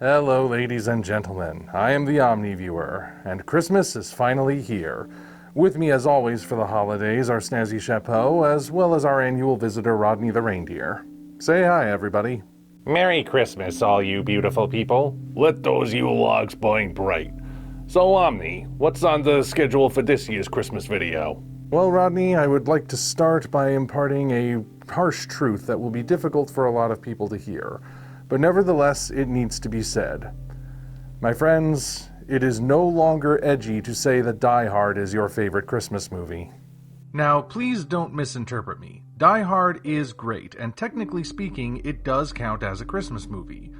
Hello, ladies and gentlemen. I am the Omni viewer, and Christmas is finally here. With me, as always, for the holidays are Snazzy Chapeau, as well as our annual visitor, Rodney the Reindeer. Say hi, everybody. Merry Christmas, all you beautiful people. Let those Yule logs burn bright. So, Omni, what's on the schedule for this year's Christmas video? Well, Rodney, I would like to start by imparting a harsh truth that will be difficult for a lot of people to hear. But nevertheless, it needs to be said. My friends, it is no longer edgy to say that Die Hard is your favorite Christmas movie. Now, please don't misinterpret me. Die Hard is great, and technically speaking, it does count as a Christmas movie.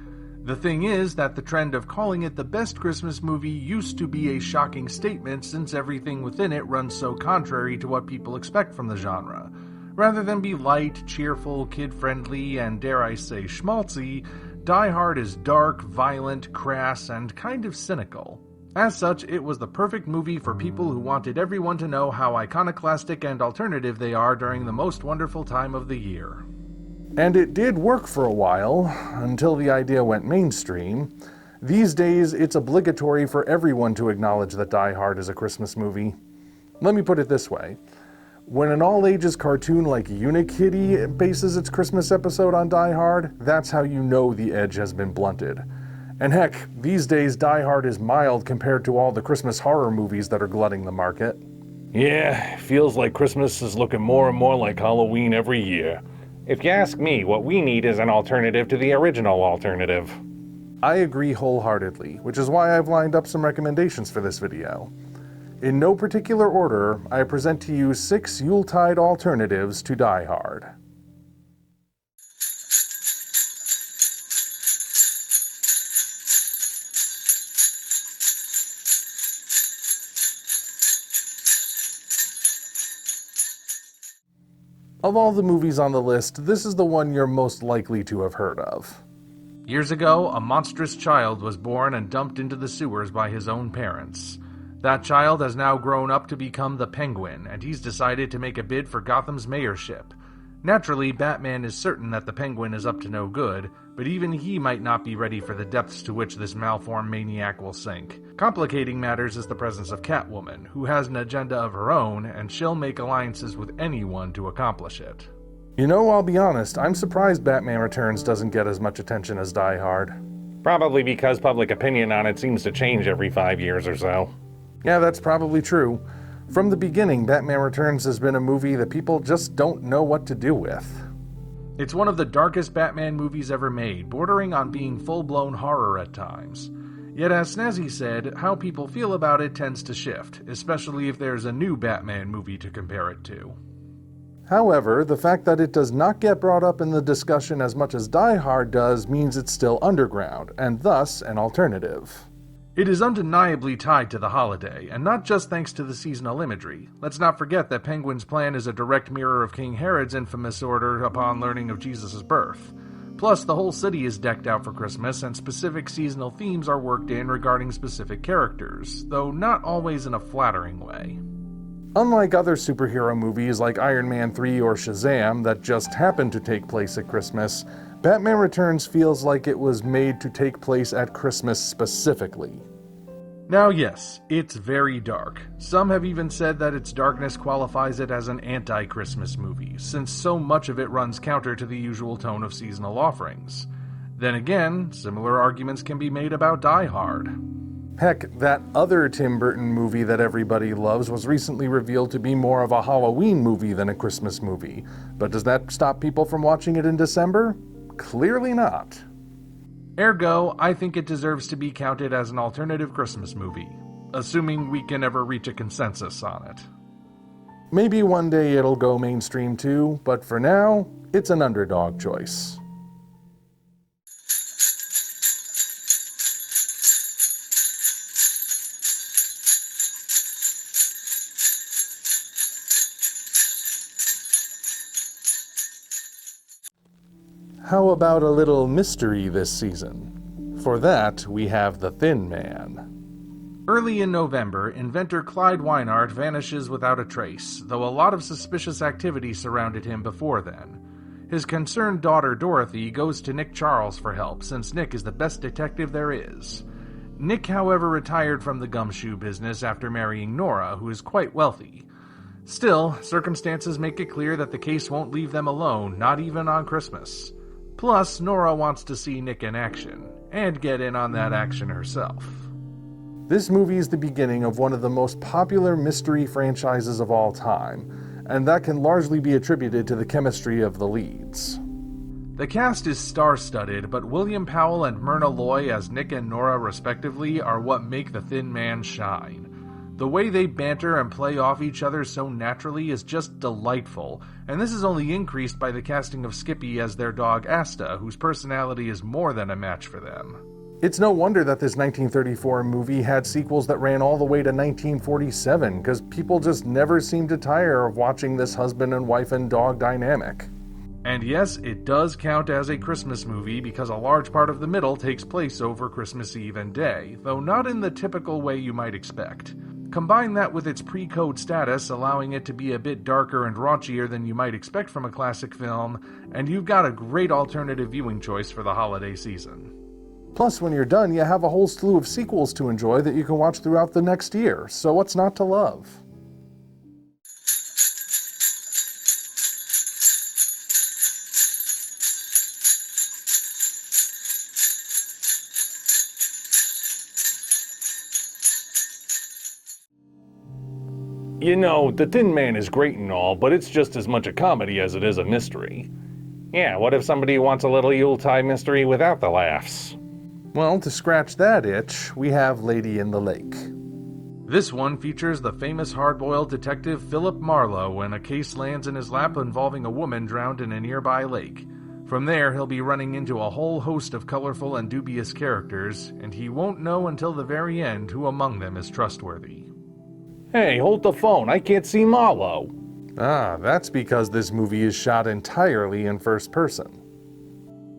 The thing is that the trend of calling it the best Christmas movie used to be a shocking statement since everything within it runs so contrary to what people expect from the genre. Rather than be light, cheerful, kid-friendly, and dare I say schmaltzy, Die Hard is dark, violent, crass, and kind of cynical. As such, it was the perfect movie for people who wanted everyone to know how iconoclastic and alternative they are during the most wonderful time of the year. And it did work for a while, until the idea went mainstream. These days, it's obligatory for everyone to acknowledge that Die Hard is a Christmas movie. Let me put it this way. When an all-ages cartoon like Unikitty bases its Christmas episode on Die Hard, that's how you know the edge has been blunted. And heck, these days Die Hard is mild compared to all the Christmas horror movies that are glutting the market. Yeah, feels like Christmas is looking more and more like Halloween every year. If you ask me, what we need is an alternative to the original alternative. I agree wholeheartedly, which is why I've lined up some recommendations for this video. In no particular order, I present to you 6 Yuletide alternatives to Die Hard. Of all the movies on the list, this is the one you're most likely to have heard of. Years ago, a monstrous child was born and dumped into the sewers by his own parents. That child has now grown up to become the Penguin, and he's decided to make a bid for Gotham's mayorship. Naturally, Batman is certain that the Penguin is up to no good, but even he might not be ready for the depths to which this malformed maniac will sink. Complicating matters is the presence of Catwoman, who has an agenda of her own, and she'll make alliances with anyone to accomplish it. You know, I'll be honest, I'm surprised Batman Returns doesn't get as much attention as Die Hard. Probably because public opinion on it seems to change every 5 years or so. Yeah, that's probably true. From the beginning, Batman Returns has been a movie that people just don't know what to do with. It's one of the darkest Batman movies ever made, bordering on being full-blown horror at times. Yet as Snazzy said, how people feel about it tends to shift, especially if there's a new Batman movie to compare it to. However, the fact that it does not get brought up in the discussion as much as Die Hard does means it's still underground, and thus an alternative. It is undeniably tied to the holiday, and not just thanks to the seasonal imagery. Let's not forget that Penguin's plan is a direct mirror of King Herod's infamous order upon learning of Jesus' birth. Plus, the whole city is decked out for Christmas, and specific seasonal themes are worked in regarding specific characters, though not always in a flattering way. Unlike other superhero movies like Iron Man 3 or Shazam that just happen to take place at Christmas, Batman Returns feels like it was made to take place at Christmas specifically. Now yes, it's very dark. Some have even said that its darkness qualifies it as an anti-Christmas movie, since so much of it runs counter to the usual tone of seasonal offerings. Then again, similar arguments can be made about Die Hard. Heck, that other Tim Burton movie that everybody loves was recently revealed to be more of a Halloween movie than a Christmas movie. But does that stop people from watching it in December? Clearly not. Ergo, I think it deserves to be counted as an alternative Christmas movie, assuming we can ever reach a consensus on it. Maybe one day it'll go mainstream too, but for now, it's an underdog choice. How about a little mystery this season? For that, we have the Thin Man. Early in November, inventor Clyde Weinart vanishes without a trace, though a lot of suspicious activity surrounded him before then. His concerned daughter Dorothy goes to Nick Charles for help, since Nick is the best detective there is. Nick, however, retired from the gumshoe business after marrying Nora, who is quite wealthy. Still, circumstances make it clear that the case won't leave them alone, not even on Christmas. Plus, Nora wants to see Nick in action, and get in on that action herself. This movie is the beginning of one of the most popular mystery franchises of all time, and that can largely be attributed to the chemistry of the leads. The cast is star-studded, but William Powell and Myrna Loy as Nick and Nora respectively are what make The Thin Man shine. The way they banter and play off each other so naturally is just delightful, and this is only increased by the casting of Skippy as their dog Asta, whose personality is more than a match for them. It's no wonder that this 1934 movie had sequels that ran all the way to 1947, because people just never seemed to tire of watching this husband and wife and dog dynamic. And yes, it does count as a Christmas movie because a large part of the middle takes place over Christmas Eve and Day, though not in the typical way you might expect. Combine that with its pre-code status, allowing it to be a bit darker and raunchier than you might expect from a classic film, and you've got a great alternative viewing choice for the holiday season. Plus, when you're done, you have a whole slew of sequels to enjoy that you can watch throughout the next year, so what's not to love? You know, The Thin Man is great and all, but it's just as much a comedy as it is a mystery. Yeah, what if somebody wants a little Yuletide mystery without the laughs? Well, to scratch that itch, we have Lady in the Lake. This one features the famous hard-boiled detective Philip Marlowe when a case lands in his lap involving a woman drowned in a nearby lake. From there, he'll be running into a whole host of colorful and dubious characters, and he won't know until the very end who among them is trustworthy. Hey, hold the phone, I can't see Marlowe. Ah, that's because this movie is shot entirely in first person.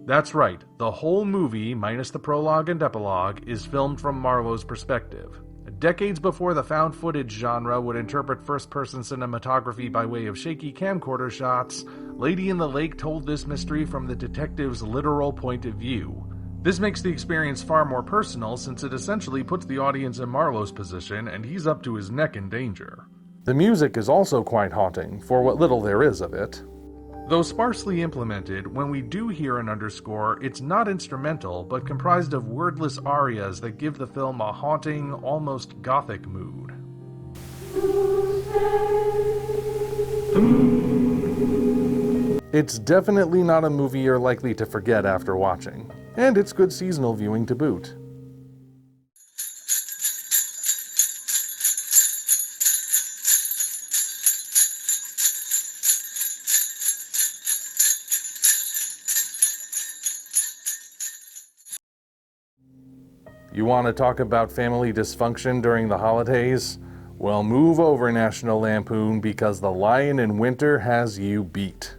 That's right, the whole movie, minus the prologue and epilogue, is filmed from Marlowe's perspective. Decades before the found footage genre would interpret first-person cinematography by way of shaky camcorder shots, Lady in the Lake told this mystery from the detective's literal point of view. This makes the experience far more personal since it essentially puts the audience in Marlowe's position and he's up to his neck in danger. The music is also quite haunting, for what little there is of it. Though sparsely implemented, when we do hear an underscore, it's not instrumental, but comprised of wordless arias that give the film a haunting, almost gothic mood. It's definitely not a movie you're likely to forget after watching, and it's good seasonal viewing to boot. You want to talk about family dysfunction during the holidays? Well, move over, National Lampoon, because The Lion in Winter has you beat.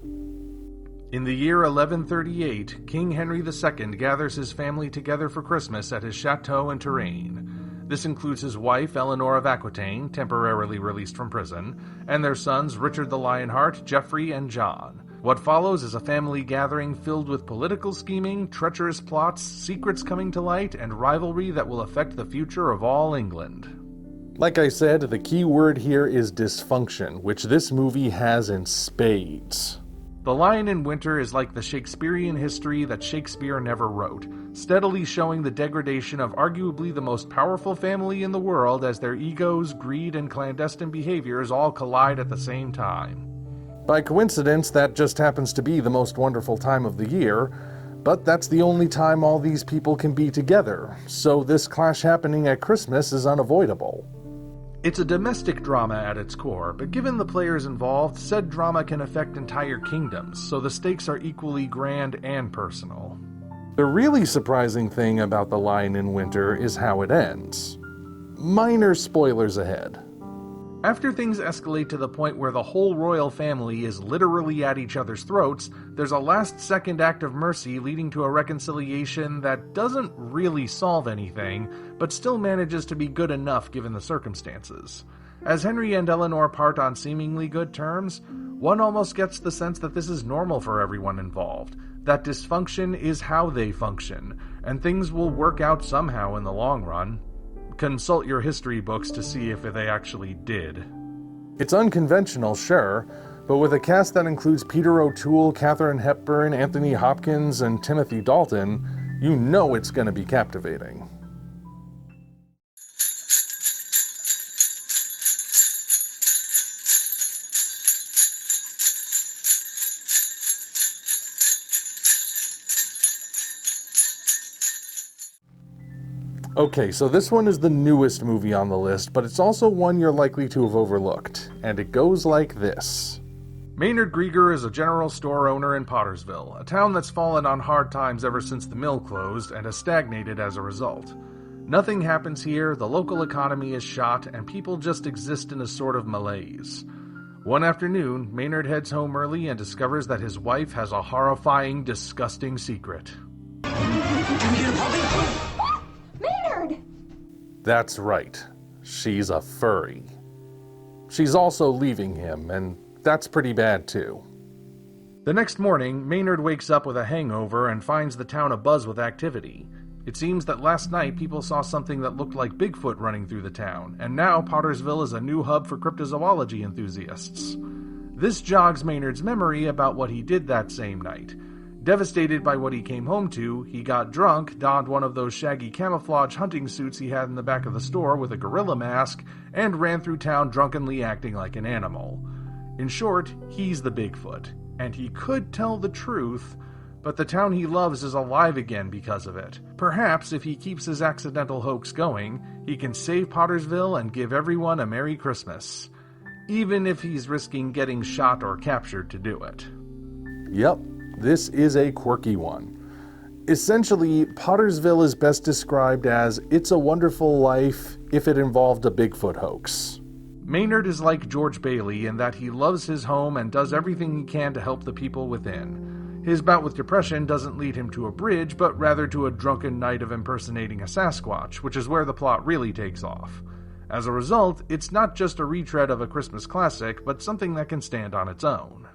In the year 1138, King Henry II gathers his family together for Christmas at his chateau in Touraine. This includes his wife, Eleanor of Aquitaine, temporarily released from prison, and their sons Richard the Lionheart, Geoffrey, and John. What follows is a family gathering filled with political scheming, treacherous plots, secrets coming to light, and rivalry that will affect the future of all England. Like I said, the key word here is dysfunction, which this movie has in spades. The Lion in Winter is like the Shakespearean history that Shakespeare never wrote, steadily showing the degradation of arguably the most powerful family in the world as their egos, greed, and clandestine behaviors all collide at the same time. By coincidence, that just happens to be the most wonderful time of the year, but that's the only time all these people can be together, so this clash happening at Christmas is unavoidable. It's a domestic drama at its core, but given the players involved, said drama can affect entire kingdoms, so the stakes are equally grand and personal. The really surprising thing about The Lion in Winter is how it ends. Minor spoilers ahead. After things escalate to the point where the whole royal family is literally at each other's throats, there's a last-second act of mercy leading to a reconciliation that doesn't really solve anything, but still manages to be good enough given the circumstances. As Henry and Eleanor part on seemingly good terms, one almost gets the sense that this is normal for everyone involved, that dysfunction is how they function, and things will work out somehow in the long run. Consult your history books to see if they actually did. It's unconventional, sure, but with a cast that includes Peter O'Toole, Katharine Hepburn, Anthony Hopkins, and Timothy Dalton, you know it's going to be captivating. Okay, so this one is the newest movie on the list, but it's also one you're likely to have overlooked, and it goes like this. Maynard Grieger is a general store owner in Pottersville, a town that's fallen on hard times ever since the mill closed and has stagnated as a result. Nothing happens here, the local economy is shot, and people just exist in a sort of malaise. One afternoon, Maynard heads home early and discovers that his wife has a horrifying, disgusting secret. Maynard! That's right. She's a furry. She's also leaving him, and that's pretty bad too. The next morning, Maynard wakes up with a hangover and finds the town abuzz with activity. It seems that last night people saw something that looked like Bigfoot running through the town, and now Pottersville is a new hub for cryptozoology enthusiasts. This jogs Maynard's memory about what he did that same night. Devastated by what he came home to, he got drunk, donned one of those shaggy camouflage hunting suits he had in the back of the store with a gorilla mask, and ran through town drunkenly acting like an animal. In short, he's the Bigfoot, and he could tell the truth, but the town he loves is alive again because of it. Perhaps if he keeps his accidental hoax going, he can save Pottersville and give everyone a Merry Christmas, even if he's risking getting shot or captured to do it. Yep, this is a quirky one. Essentially, Pottersville is best described as It's a Wonderful Life if it involved a Bigfoot hoax. Maynard is like George Bailey in that he loves his home and does everything he can to help the people within. His bout with depression doesn't lead him to a bridge, but rather to a drunken night of impersonating a sasquatch, which is where the plot really takes off. As a result, it's not just a retread of a Christmas classic, but something that can stand on its own.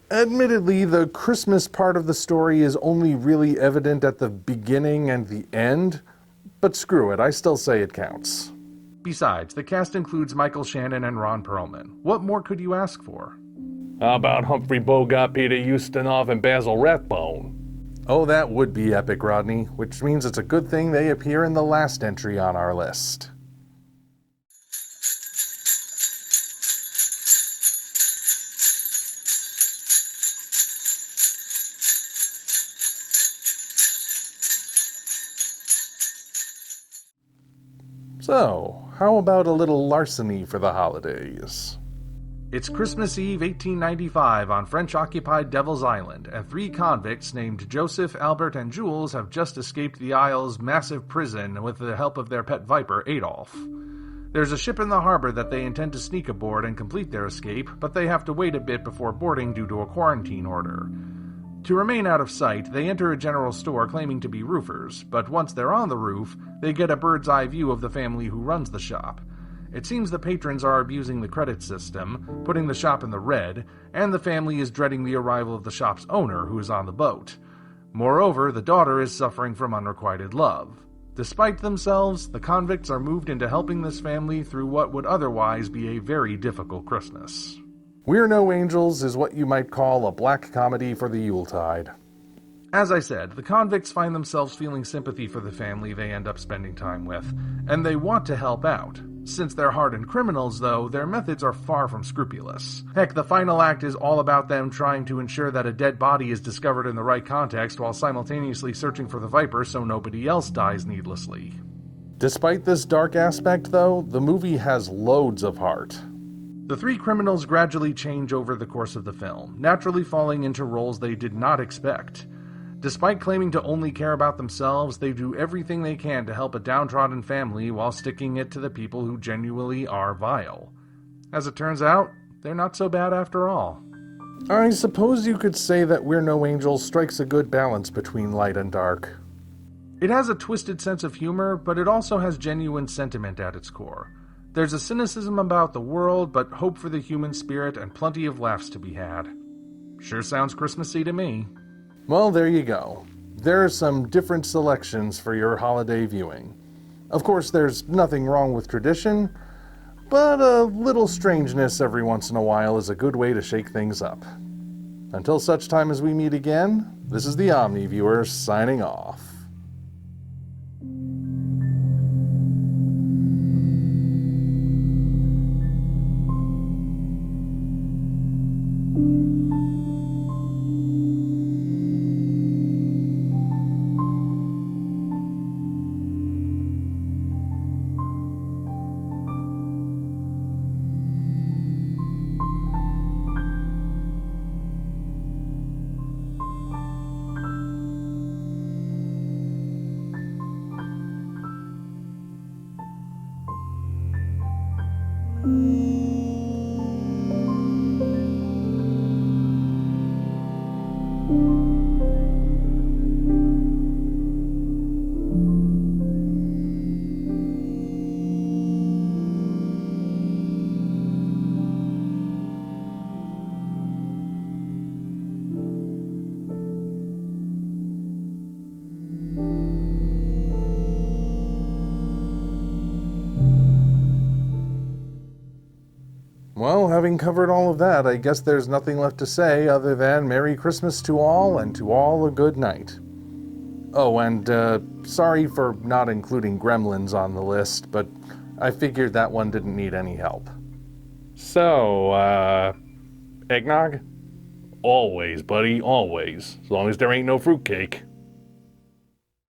Admittedly, the Christmas part of the story is only really evident at the beginning and the end, but screw it, I still say it counts. Besides, the cast includes Michael Shannon and Ron Perlman. What more could you ask for? How about Humphrey Bogart, Peter Ustinov, and Basil Rathbone? Oh, that would be epic, Rodney, which means it's a good thing they appear in the last entry on our list. So, how about a little larceny for the holidays? It's Christmas Eve 1895 on French-occupied Devil's Island, and 3 convicts named Joseph, Albert, and Jules have just escaped the Isle's massive prison with the help of their pet viper, Adolf. There's a ship in the harbor that they intend to sneak aboard and complete their escape, but they have to wait a bit before boarding due to a quarantine order. To remain out of sight, they enter a general store claiming to be roofers, but once they're on the roof, they get a bird's-eye view of the family who runs the shop. It seems the patrons are abusing the credit system, putting the shop in the red, and the family is dreading the arrival of the shop's owner, who is on the boat. Moreover, the daughter is suffering from unrequited love. Despite themselves, the convicts are moved into helping this family through what would otherwise be a very difficult Christmas. We're No Angels is what you might call a black comedy for the Yuletide. As I said, the convicts find themselves feeling sympathy for the family they end up spending time with, and they want to help out. Since they're hardened criminals, though, their methods are far from scrupulous. Heck, the final act is all about them trying to ensure that a dead body is discovered in the right context while simultaneously searching for the Viper so nobody else dies needlessly. Despite this dark aspect, though, the movie has loads of heart. The 3 criminals gradually change over the course of the film, naturally falling into roles they did not expect. Despite claiming to only care about themselves, they do everything they can to help a downtrodden family while sticking it to the people who genuinely are vile. As it turns out, they're not so bad after all. I suppose you could say that We're No Angels strikes a good balance between light and dark. It has a twisted sense of humor, but it also has genuine sentiment at its core. There's a cynicism about the world, but hope for the human spirit and plenty of laughs to be had. Sure sounds Christmassy to me. Well, there you go. There are some different selections for your holiday viewing. Of course, there's nothing wrong with tradition, but a little strangeness every once in a while is a good way to shake things up. Until such time as we meet again, this is the Omni Viewer signing off. Well, having covered all of that, I guess there's nothing left to say other than Merry Christmas to all, and to all a good night. Oh, and sorry for not including Gremlins on the list, but I figured that one didn't need any help. So, eggnog? Always, buddy, always. As long as there ain't no fruitcake.